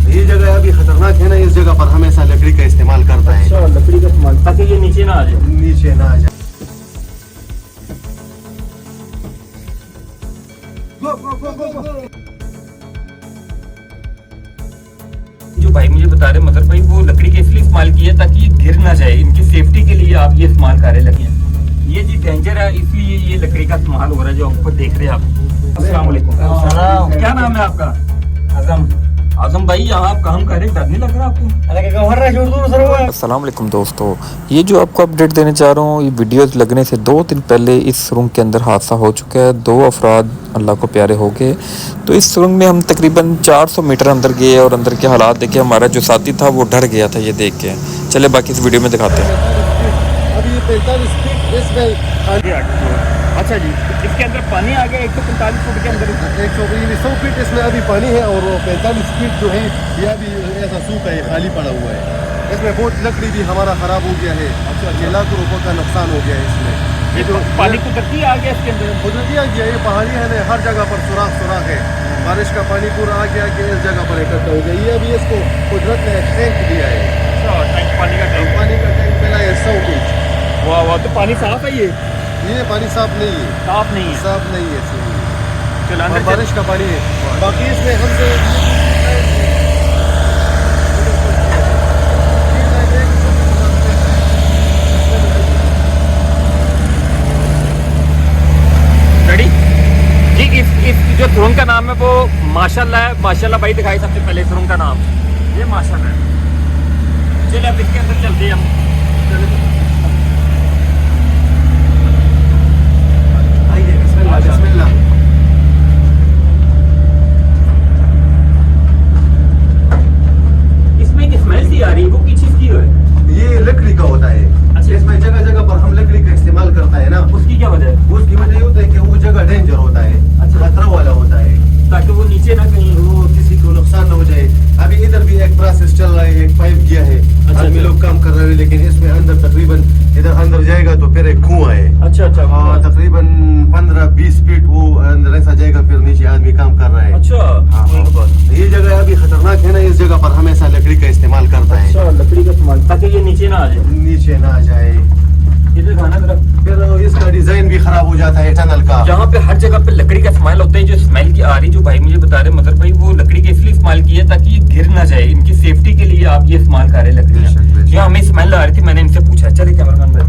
ये जगह अभी खतरनाक है ना, इस जगह पर हमेशा लकड़ी का इस्तेमाल करता है। अच्छा, लकड़ी का इस्तेमाल ताकि ये नीचे ना आ जाए। नीचे ना आ जाए। जो भाई मुझे बता रहे मदर भाई, वो लकड़ी के इसलिए इस्तेमाल की है ताकि ये गिर ना जाए, इनकी सेफ्टी के लिए आप ये इस्तेमाल कर रहे लगे हैं। ये जी डेंजर है, इसलिए ये लकड़ी का इस्तेमाल हो रहा है जो ऊपर देख रहे हैं आप। अस्सलाम वालेकुम। क्या नाम है आपका? आजम। आजम भाई, यहाँ आप काम कर रहे, डर नहीं लग रहा आपको? अस्सलाम वालेकुम दोस्तों, ये जो आपको अपडेट देने जा रहा हूँ, ये वीडियो लगने से 2 दिन पहले इस सुरंग के अंदर हादसा हो चुका है। 2 अफराद अल्लाह को प्यारे हो गए। तो इस सुरंग में हम तकरीबन 400 मीटर अंदर गए और अंदर के हालात देखे। हमारा जो साथी था वो डर गया था ये देख के। चले बाकी इस वीडियो में दिखाते हैं। अभी 45 फीट इसमें। अच्छा जी, इसके अंदर पानी आ गया 145 फुट के अंदर। 100 फीट इसमें अभी पानी है और 45 फीट जो है ये अभी ऐसा सूखा है, खाली पड़ा हुआ है। इसमें बहुत लकड़ी भी हमारा खराब हो गया है। अच्छा, 6 लाख रुपये का नुकसान हो गया है इसमें। ये जो पानी कुदरती आ गया इसके अंदर, कुदरती आ गया, ये पहाड़ी है ना, हर जगह पर सुराख है। बारिश का पानी पूरा आ गया कि इस जगह पर इकट्ठा हो गया। ये अभी इसको कुदरत ने टैंक दिया है। अच्छा, टैंक पानी का टैंक। पानी का टैंक मिला है 100 फीट। वाह वाह, तो पानी साफ है ये पानी साफ नहीं है। साफ नहीं है। साफ नहीं है, चलो और अंदर बारिश का पानी है। बाकी इसमें हमसे रेडी जी। इस जो सुरंग का नाम है वो माशाल्लाह है। माशाल्लाह भाई दिखाई सबसे पहले सुरंग का नाम, ये माशाल्लाह है। चलिए अब इसके अंदर चलते हैं हम। बिस्मिल्लाह। इसमें एक स्मेल सी आ रही है, वो किस चीज की है? ये लकड़ी का होता है। अच्छा, इसमें जगह जगह पर हम लकड़ी का इस्तेमाल करता है ना, उसकी क्या वजह है? उसकी वजह ये होता है कि वो जगह डेंजर होता है। अच्छा, खतरा वाला होता है, ताकि वो नीचे ना कहीं वो किसी को नुकसान न हो जाए। अभी इधर भी एक प्रोसेस चल रहा है, एक पाइप गया है। आदमी लोग काम कर रहे हैं, लेकिन इसमें अंदर तकरीबन इधर अंदर जाएगा तो फिर एक कुआं है। अच्छा अच्छा, हाँ, तकरीबन 15-20 फीट वो अंदर ऐसा जाएगा, फिर नीचे आदमी काम कर रहा है। अच्छा हाँ, ये जगह अभी खतरनाक है ना, इस जगह पर हमेशा लकड़ी का इस्तेमाल करता है। अच्छा, लकड़ी का इस्तेमाल ताकि ये नीचे ना आ जाए। नीचे ना आ जाए, इधर खाना जरा। फिर इसका डिजाइन भी खराब हो जाता है टनल का। जहाँ पे हर जगह पे लकड़ी का इस्तेमाल होता है, जो स्मेल की आ रही, जो भाई मुझे बता रहे मदर भाई, वो लकड़ी के इसलिए इस्तेमाल की है ताकि ये गिर ना जाए, इनकी सेफ्टी के लिए आप ये इस्तेमाल कर रहे लकड़ियाँ। जो हमें स्मेल आ रही थी, मैंने इनसे पूछा। चलिए कैमरामैन भाई,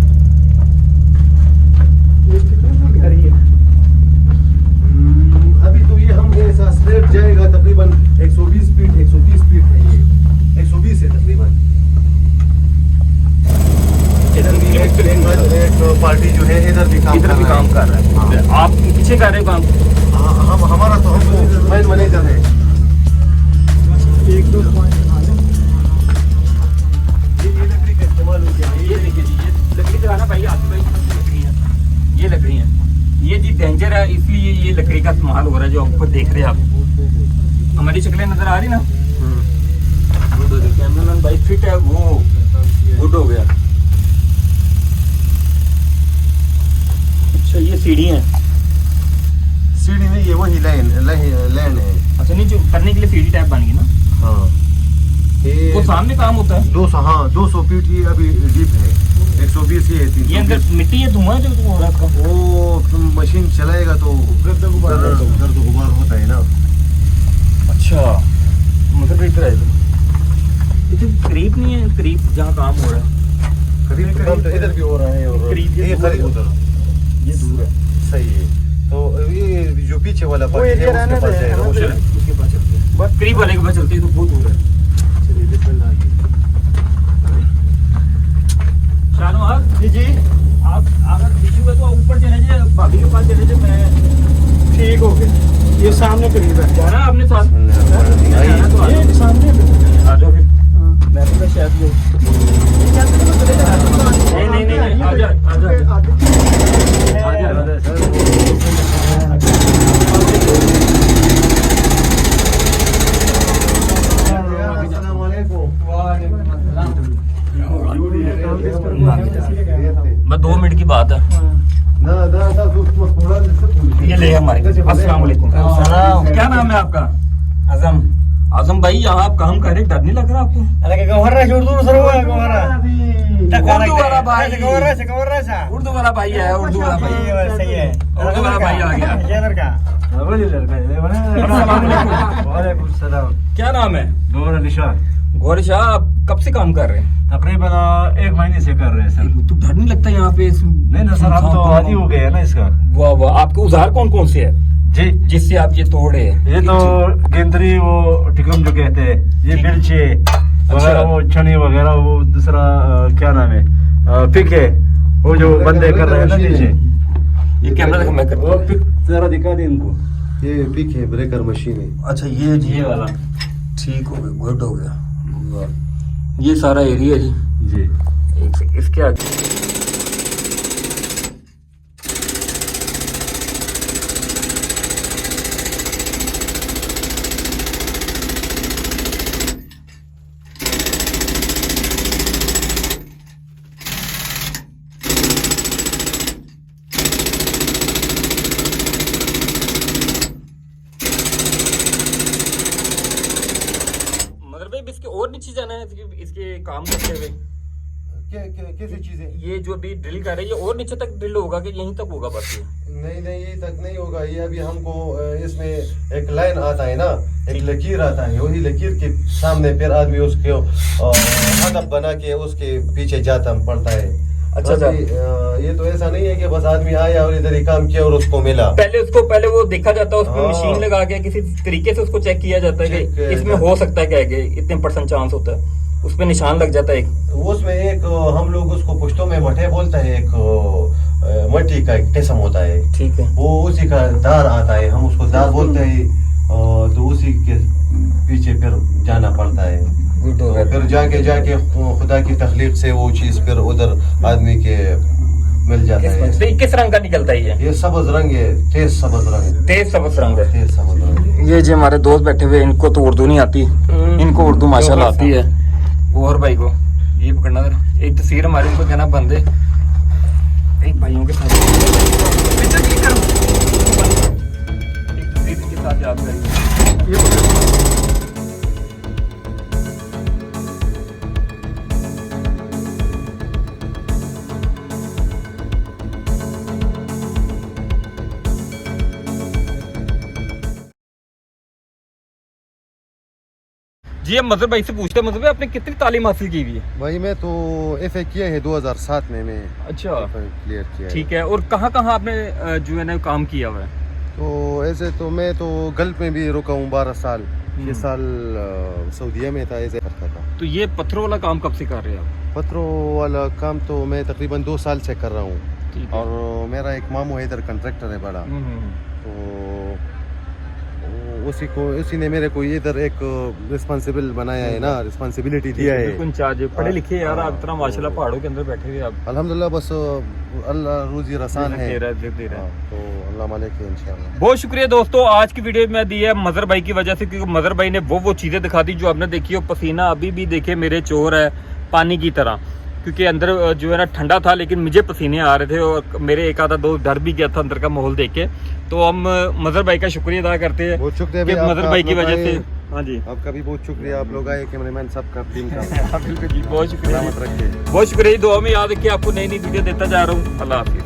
अभी तो ये हम ऐसा स्ट्रेट जाएगा तकरीबन 120 फीट, 130 फीट है। ये 120 है तकरीबन। इधर भी एक पार्टी जो है इधर भी काम कर रहा है। आप पीछे कर रहे हो काम? हम हमारा तो हमको मैन मैनेजर है। 1-2 पॉइंट ये लकड़ी का इस्तेमाल हो गया। ये देखिए जी, ये लकड़ी दिखाना भाई, आपकी भाई लकड़ी है, ये लकड़ी है। ये जी डेंजर है, इसलिए ये लकड़ी का इस्तेमाल हो रहा है जो आपको देख रहे हैं आप। हमारी शक्लें नजर आ रही ना? कैमरामैन भाई फिट है, वो गुड हो गया। अच्छा, ये सीढ़ी है? सीढ़ी नहीं है, वही लैंड है। अच्छा, नहीं जो करने के लिए सीढ़ी टाइप बन गई ना? हाँ, वो सामने काम होता है। 200 फीट ही अभी डीप है। 120 ही है। ये अंदर मिट्टी है, धुआं जो हो रहा है, वो मशीन चलाएगा तो गर्द गुबार होता है ना। अच्छा, मतलब इधर है तो करीब नहीं है, करीब जहाँ काम हो रहा है करीब तो इधर भी हो रहा है और करीब ये करीब उधर, ये दूर है। सही है। तो ये जो पीछे वाला पार्ट है उसके पास जाएगा, उसके पास चलते हैं। बस करीब वाले के पास चलते हैं तो बहुत दूर है। चलिए बिस्मिल्लाह। शानू आप जी आप अगर बीच में तो ऊपर चले जाए, भाभी के पास चले जाए, मैं ठीक हो गया। ये सामने करीब है, जाना आपने साथ ये सामने आ जाओ। फिर मैं तो शायद नहीं आ जा बस 2 मिनट की बात है। ये ले हमारे। अस्सलाम वालेकुम। क्या नाम है आपका? आजम। आजम शानू भाई यहाँ आप काम कर रहे, डर नहीं लग रहा आपको? अरे गवर्रा छोड़ दो सर वो गवर्रा उर्दू वाला भाई, गवर्रा सा उर्दू वाला भाई है, उर्दू वाला भाई, सही है उर्दू वाला भाई आ गया। ये लड़का वालेकुम सलाम। क्या नाम है? गवर्रा निशान गौर शाह, आप कब से काम कर रहे हैं? तकरीबन 1 महीने से कर रहे हैं सर। तो डर नहीं लगता यहाँ पे? नहीं ना सर, हम तो आदी हो गए हैं ना इसका। वाह वाह, आपके औजार कौन कौन से है जी, जिससे आप ये तोड़े? ये तो गेंदरी वो टिकम जो कहते हैं, ये बिलचे वगैरह, वो छनी वगैरह, वो दूसरा क्या नाम है, पिक है, वो जो बंदे कर रहे हैं ना नीचे। ये कैमरा देखो, मैं वो पिक जरा दिखा दे इनको। ये पिक है, ब्रेकर मशीन है। अच्छा ये वाला ठीक हो गया, गुड हो गया। वाह, ये सारा एरिया जी जी। इसके आगे इसके और नीचे जाना है, इसके काम करते हुए कैसी चीजें? ये जो अभी ड्रिल कर रही है और नीचे तक ड्रिल होगा कि यहीं तक होगा बस? नहीं नहीं, यही तक नहीं होगा। ये अभी हमको इसमें एक लाइन आता है ना, एक लकीर आता है, वही लकीर के सामने फिर आदमी उसको हदफ बना के उसके पीछे जाता पड़ता है। अच्छा ये तो ऐसा नहीं है कि बस आदमी आया और इधर ही काम किया और उसको मिला। पहले वो देखा जाता है, उसमें मशीन लगा के किसी तरीके से उसको चेक किया जाता है कि इसमें हो सकता है क्या है, इतने % चांस होता है, उसमें निशान लग जाता है। उसमें एक हम लोग उसको पुश्तों में मठे बोलते हैं, एक मट्टी का एक किस्म होता है, ठीक है, वो उसी का दार आता है, हम उसको दार बोलते हैं। तो उसी के पीछे फिर जाना पड़ता है, तो फिर जाके खुदा की तखलीक से वो चीज फिर उधर आदमी के मिल जाता है। किस रंग का निकलता है ये सब्ज रंग है, तेज सब्ज रंग, तेज सब्ज रंग है। तेज सब्ज रंग। ये जो हमारे दोस्त बैठे हुए, इनको तो उर्दू नहीं आती, इनको उर्दू माशाल्लाह आती है। और भाई को ये पकड़ना, एक तस्वीर हमारे उनको कहना बंद है, एक भाइयों के साथ एक तस्वीर के साथ याद करिए। जी, हम मजहर भाई से पूछते हैं, मजहर भाई आपने कितनी तालीम हासिल की हुई है? भाई मैं तो FA किया है 2007 में, मैं अच्छा क्लियर किया। ठीक है, और कहाँ कहाँ आपने जो है ना काम किया हुआ है? तो ऐसे तो मैं तो गल्फ में भी रुका हूँ 12 साल, 6 साल सऊदीया में था, ऐसे करता था। तो ये पत्थरों वाला काम कब से कर रहे हैं आप? पत्थरों वाला काम तो मैं तकरीबन 2 साल से कर रहा हूँ, और मेरा एक मामू है इधर कंट्रैक्टर है बड़ा, तो उसी ने मेरे को इधर एक रिस्पांसिबल बनाया है ना, रिस्पांसिबिलिटी दिया है। इंचार्ज पढ़े लिखे यार आप, इतना माशाल्लाह पहाड़ों के अंदर बैठे हुए आप। अल्हम्दुलिल्लाह, बस अल्लाह रोजी रसान है, दे रहा है। तो अल्लाह मालिक है इंशाल्लाह। बहुत शुक्रिया दोस्तों, आज की वीडियो में दी है मजहर भाई की वजह से, क्योंकि मजहर भाई ने वो चीजें दिखा दी जो आपने देखी हो। पसीना अभी भी देखे मेरे चोर है पानी की तरह, क्योंकि अंदर जो है ना ठंडा था, लेकिन मुझे पसीने आ रहे थे और मेरे एक आधा दो डर भी गया था अंदर का माहौल देख के। तो हम मजहर भाई का शुक्रिया अदा करते हैं, बहुत शुक्रिया मजहर भाई की वजह से। हाँ जी, आपका भी बहुत शुक्रिया, आप लोग आए, कैमरामैन सबका, टीम का बिल्कुल जी, बहुत शुक्रिया, बहुत शुक्रिया। बहुत शुक्रिया। दुआ में याद रखिए, आपको नई नई वीडियो देता जा रहा हूँ। अल्लाह हाफिज़।